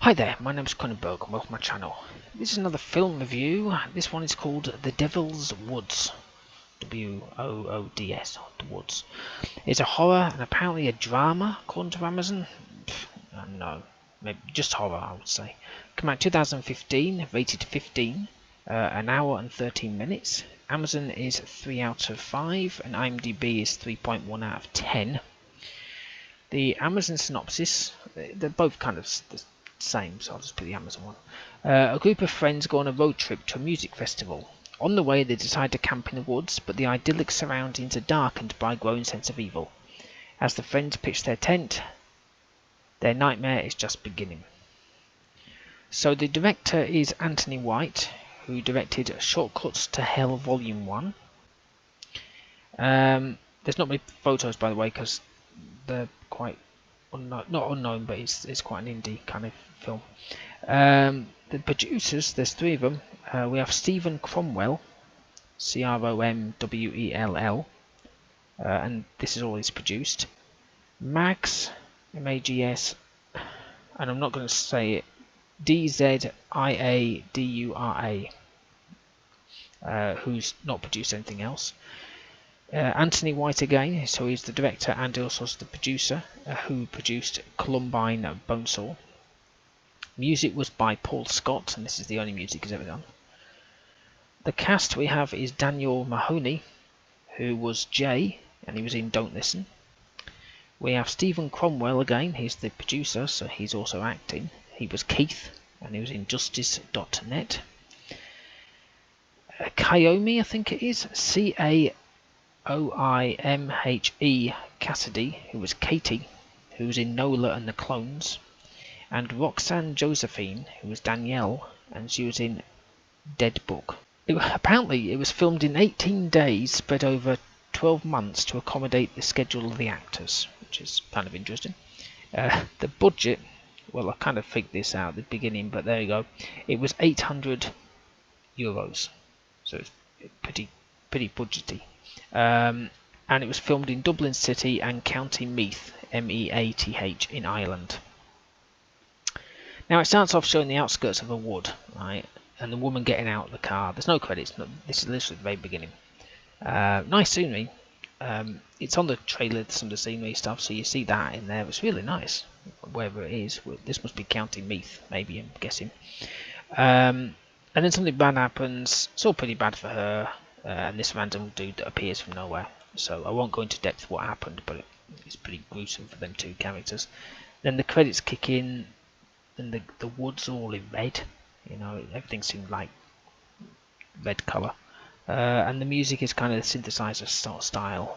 Hi there, my name's Kronenberg and welcome to my channel. This is another film review. This one is called The Devil's Woods. W-O-O-D-S, The Woods. It's a horror and apparently a drama, according to Amazon. No, maybe just horror, I would say. Come out 2015, rated 15, an hour and 13 minutes. Amazon is 3 out of 5 and IMDb is 3.1 out of 10. The Amazon synopsis, they're both kind of the same, so I'll just put the Amazon one. A group of friends go on a road trip to a music festival. On the way they decide to camp in the woods, but the idyllic surroundings are darkened by a growing sense of evil. As the friends pitch their tent, their nightmare is just beginning. So the director is Anthony White, who directed Shortcuts to Hell Volume 1. There's not many photos, by the way, because they're quite unknown, not unknown, but it's quite an indie kind of film. The producers, there's 3 of them. We have Stephen Cromwell, Cromwell, and this is all he's produced. Mags, M-A-G-S, and I'm not going to say it, D-Z-I-A-D-U-R-A, who's not produced anything else. Anthony White again, so he's the director and also the producer, who produced Columbine Bonesaw. Music was by Paul Scott, and this is the only music he's ever done. The cast we have is Daniel Mahoney, who was Jay, and he was in Don't Listen. We have Stephen Cromwell again, he's the producer, so he's also acting. He was Keith, and he was in Justice.net. Kaomi, I think it is, C-A-O-I-M-H-E Cassidy, who was Katie, who was in Nola and the Clones. And Roxanne Josephine, who was Danielle, and she was in Dead Book. Apparently, it was filmed in 18 days, spread over 12 months to accommodate the schedule of the actors, which is kind of interesting. The budget, well, I kind of figured this out at the beginning, but there you go. It was €800, so it's pretty budgety. And it was filmed in Dublin City and County Meath, M-E-A-T-H, in Ireland. Now it starts off showing the outskirts of a wood, right, and the woman getting out of the car. There's no credits. This is literally the very beginning. Nice scenery. It's on the trailer, some of the scenery stuff, so you see that in there. It's really nice, wherever it is. This must be County Meath, maybe, I'm guessing. And then something bad happens. It's all pretty bad for her, and this random dude that appears from nowhere. So I won't go into depth what happened, but it's pretty gruesome for them 2 characters. Then the credits kick in, and the woods all in red. You know, everything seemed like red colour. And the music is kind of synthesizer style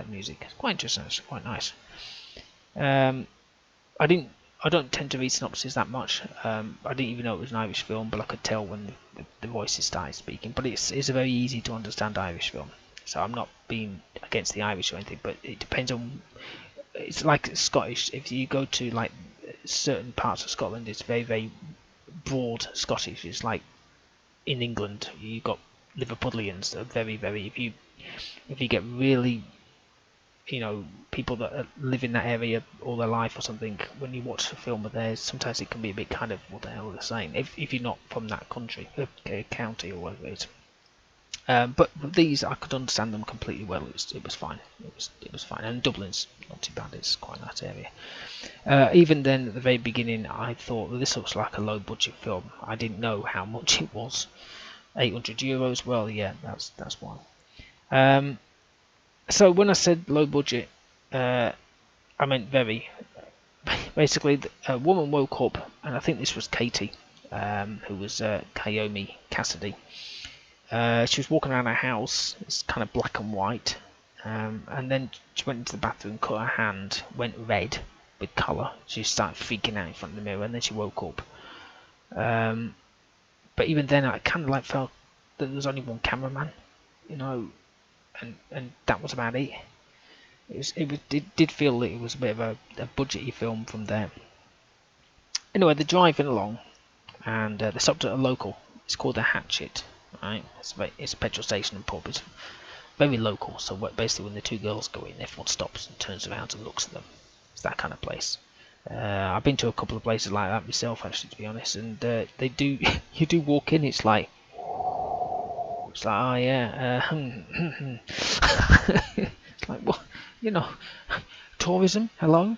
music. It's quite interesting. It's quite nice. I don't tend to read synopses that much. I didn't even know it was an Irish film, but I could tell when the voices started speaking. But it's a very easy to understand Irish film. So I'm not being against the Irish or anything, but it depends on. It's like Scottish. If you go to like certain parts of Scotland, it's very broad Scottish. It's like in England, you've got Liverpudlians that are very if you get really, people that live in that area all their life or something, when you watch a film of theirs, sometimes it can be a bit kind of what the hell are they saying if you're not from that country, county or whatever it is. But these, I could understand them completely well. It was fine. It was fine. And Dublin's not too bad. It's quite a nice area. Even then, at the very beginning, I thought, well, this looks like a low-budget film. I didn't know how much it was. €800. Well, yeah, that's why. So when I said low budget, I meant very. Basically, a woman woke up, and I think this was Katie, who was Kaomi Cassidy. She was walking around her house. It's kind of black and white, and then she went into the bathroom, cut her hand, went red with colour. She started freaking out in front of the mirror, and then she woke up. But even then, I kind of like felt that there was only one cameraman, and that was about it. It did feel that it was a bit of a budgety film from there. Anyway, they're driving along, and they stopped at a local. It's called the Hatchet. Right, it's a petrol station and pub. It's very local, so basically when the 2 girls go in, everyone stops and turns around and looks at them. It's that kind of place. I've been to a couple of places like that myself, actually, to be honest, and they do. You do walk in, it's like, oh yeah, it's like what, you know, tourism. Hello.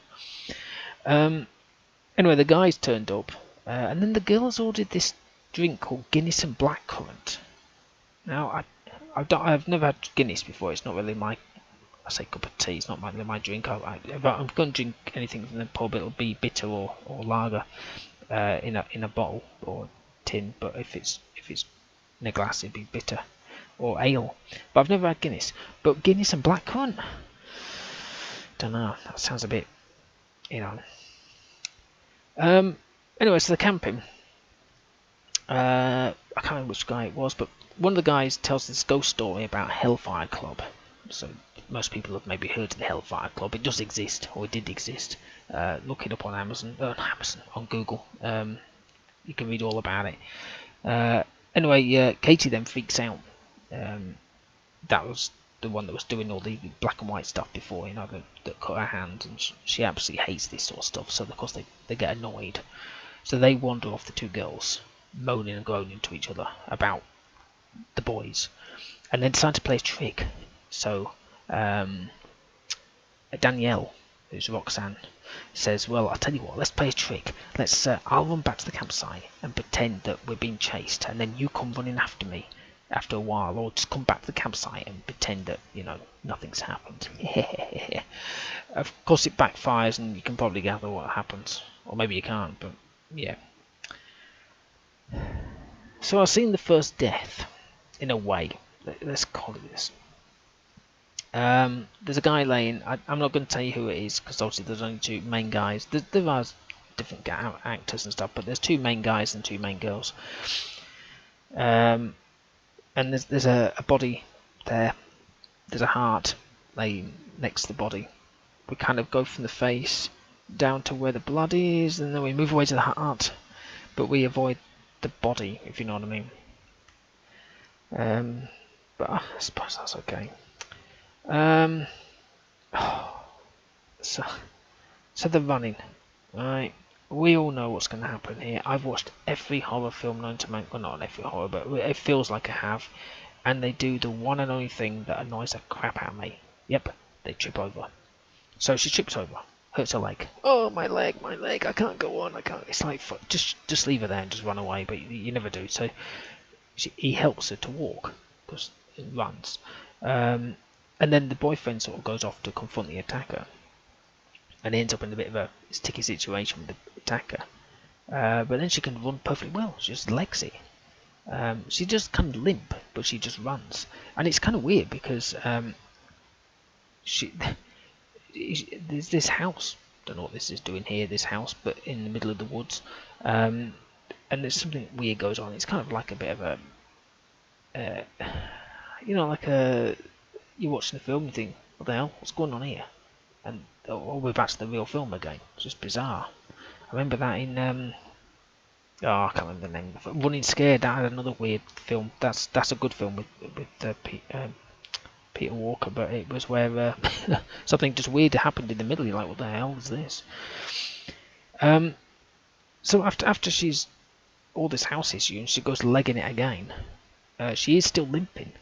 Anyway, the guys turned up, and then the girls ordered this drink called Guinness and blackcurrant. Now, I've never had Guinness before. It's not really my, I say cup of tea. It's not really my drink. If I'm going to drink anything from the pub, it'll be bitter or lager in a bottle or tin. But if it's in a glass, it'd be bitter or ale. But I've never had Guinness. But Guinness and blackcurrant, don't know. That sounds a bit, you know. Anyway, so the camping. I can't remember which guy it was, but one of the guys tells this ghost story about Hellfire Club. So most people have maybe heard of the Hellfire Club. It does exist, or it did exist. Look it up on Amazon, on Google. You can read all about it. Anyway, Katie then freaks out. That was the one that was doing all the black and white stuff before, you know, that cut her hand, and she absolutely hates this sort of stuff. So of course they get annoyed. So they wander off, the two girls, moaning and groaning to each other about the boys, and then decide to play a trick. So Danielle, who's Roxanne, says, well, I'll tell you what, let's play a trick. I'll run back to the campsite and pretend that we're being chased, and then you come running after me after a while, or just come back to the campsite and pretend that, you know, nothing's happened. Of course it backfires, and you can probably gather what happens, or maybe you can't, but yeah. So I've seen the first death, in a way. Let's call it this. There's a guy laying. I'm not going to tell you who it is, because obviously there's only two main guys. There are different actors and stuff, but there's two main guys and two main girls. And there's a body there. There's a heart laying next to the body. We kind of go from the face down to where the blood is, and then we move away to the heart, but we avoid the body, if you know what I mean. But I suppose that's okay. So they're running, right? We all know what's going to happen here. I've watched every horror film known to man. Well, not every horror, but it feels like I have. And they do the one and only thing that annoys the crap out of me. Yep, they trip over. So she trips over, hurts her leg. Oh, my leg, I can't go on, I can't. It's like, just leave her there and just run away, but you never do. So he helps her to walk, because it runs. And then the boyfriend sort of goes off to confront the attacker. And he ends up in a bit of a sticky situation with the attacker. But then she can run perfectly well. She just legs it. She just kind of limp, but she just runs. And it's kind of weird because there's this house. Don't know what this is doing here, this house, but in the middle of the woods. And there's something weird goes on. It's kind of like a bit of a, you know, like you're watching the film and you think, what the hell, what's going on here? And we're back to the real film again. It's just bizarre. I remember that in I can't remember the name. Running Scared. That had another weird film. That's a good film with Peter Walker, but it was where something just weird happened in the middle. You're like, what the hell is this? So after she's all this house issue and she goes legging it again, she is still limping,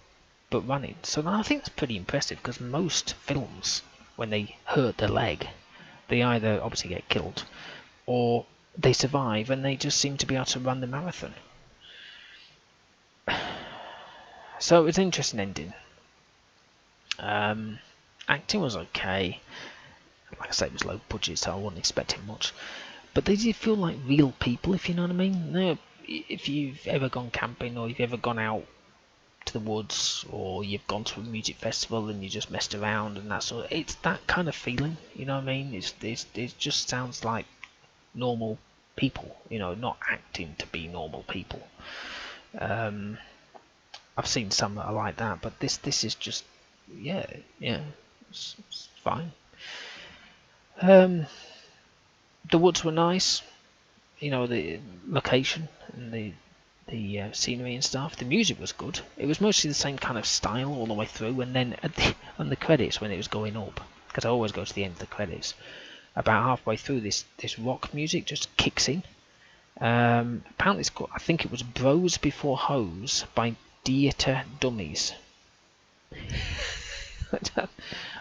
but running. So I think that's pretty impressive, because most films, when they hurt their leg, they either obviously get killed, or they survive and they just seem to be able to run the marathon. So it's an interesting ending. Acting was okay. Like I say, it was low budget, so I wasn't expecting much. But they did feel like real people, if you know what I mean. No, if you've ever gone camping, or you've ever gone out to the woods, or you've gone to a music festival and you just messed around and that sort of, it's that kind of feeling, you know what I mean? It just sounds like normal people, you know, not acting to be normal people. I've seen some that are like that, but this is just, yeah, it's fine. The woods were nice, you know, the location and the scenery and stuff. The music was good. It was mostly the same kind of style all the way through, and then on the credits when it was going up, because I always go to the end of the credits, about halfway through, this rock music just kicks in. Apparently, it's called, I think it was Bros Before Hoes by Dieter Dummies.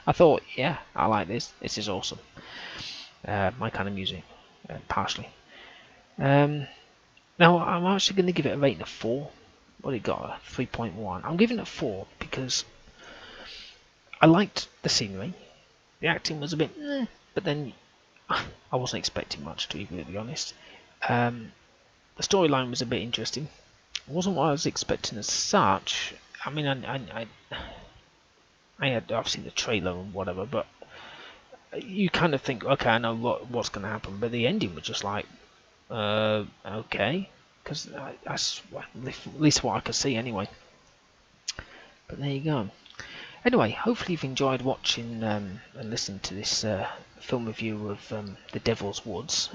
I thought, yeah, I like this. This is awesome. My kind of music, partially. Now, I'm actually going to give it a rating of 4. What it got? A 3.1. I'm giving it a 4 because I liked the scenery. The acting was a bit, but then I wasn't expecting much, to be really honest. The storyline was a bit interesting. It wasn't what I was expecting as such. I mean, I've seen the trailer and whatever, but you kind of think, okay, I know what's going to happen, but the ending was just like, okay, because that's at least what I could see anyway. But there you go. Anyway, hopefully you've enjoyed watching and listening to this film review of The Devil's Woods.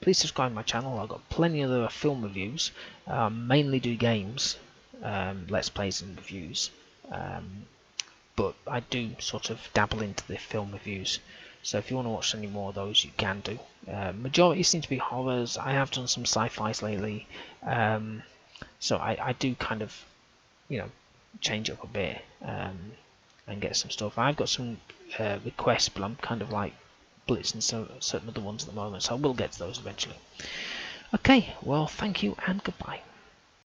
Please subscribe to my channel. I've got plenty of other film reviews. Mainly do games, let's plays and reviews. But I do sort of dabble into the film reviews. So if you want to watch any more of those, you can do. Majority seem to be horrors. I have done some sci-fis lately. So I do kind of, change up a bit and get some stuff. I've got some requests, but I'm kind of like blitzing certain other ones at the moment, so I will get to those eventually. Okay, well, thank you and goodbye.